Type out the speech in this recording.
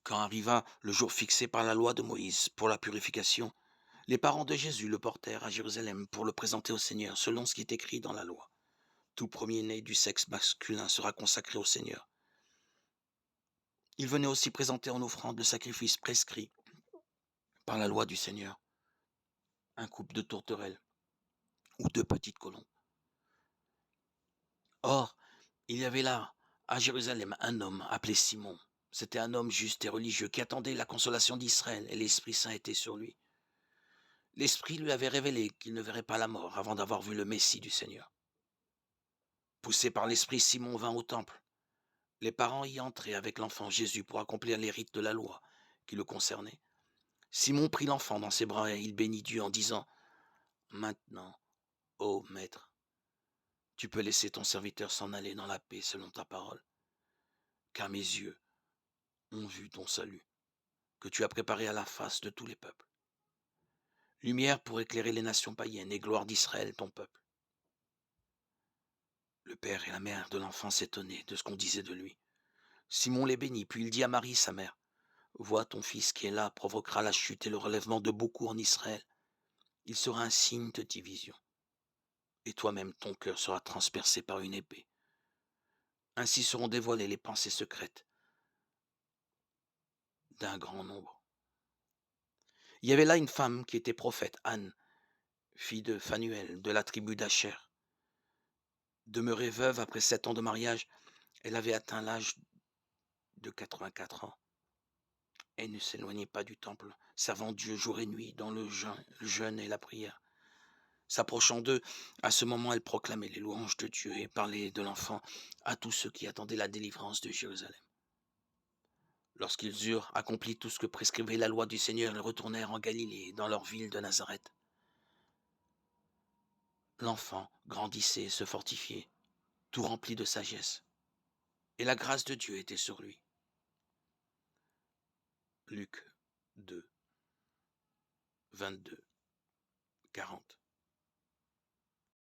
Quand arriva le jour fixé par la loi de Moïse pour la purification, les parents de Jésus le portèrent à Jérusalem pour le présenter au Seigneur selon ce qui est écrit dans la loi. Tout premier-né du sexe masculin sera consacré au Seigneur. Il venait aussi présenter en offrande le sacrifice prescrit par la loi du Seigneur, un couple de tourterelles ou deux petites colombes. Or, il y avait là, à Jérusalem, un homme appelé Simon. C'était un homme juste et religieux qui attendait la consolation d'Israël, et l'Esprit Saint était sur lui. L'Esprit lui avait révélé qu'il ne verrait pas la mort avant d'avoir vu le Messie du Seigneur. Poussé par l'Esprit, Simon vint au temple. Les parents y entraient avec l'enfant Jésus pour accomplir les rites de la loi qui le concernaient. Simon prit l'enfant dans ses bras et il bénit Dieu en disant : « Maintenant, ô Maître, tu peux laisser ton serviteur s'en aller dans la paix selon ta parole, car mes yeux ont vu ton salut, que tu as préparé à la face de tous les peuples. Lumière pour éclairer les nations païennes et gloire d'Israël, ton peuple. » Le père et la mère de l'enfant s'étonnaient de ce qu'on disait de lui. Simon les bénit, puis il dit à Marie, sa mère : « Vois, ton fils qui est là provoquera la chute et le relèvement de beaucoup en Israël. Il sera un signe de division. Et toi-même, ton cœur sera transpercé par une épée. Ainsi seront dévoilées les pensées secrètes d'un grand nombre. » Il y avait là une femme qui était prophète, Anne, fille de Phanuel, de la tribu d'Acher. Demeurée veuve après 7 ans de mariage, elle avait atteint l'âge de 84 ans. Elle ne s'éloignait pas du temple, servant Dieu jour et nuit dans le jeûne et la prière. S'approchant d'eux, à ce moment, elle proclamait les louanges de Dieu et parlait de l'enfant à tous ceux qui attendaient la délivrance de Jérusalem. Lorsqu'ils eurent accompli tout ce que prescrivait la loi du Seigneur, ils retournèrent en Galilée, dans leur ville de Nazareth. L'enfant grandissait et se fortifiait, tout rempli de sagesse, et la grâce de Dieu était sur lui. Luc 2, 22, 40.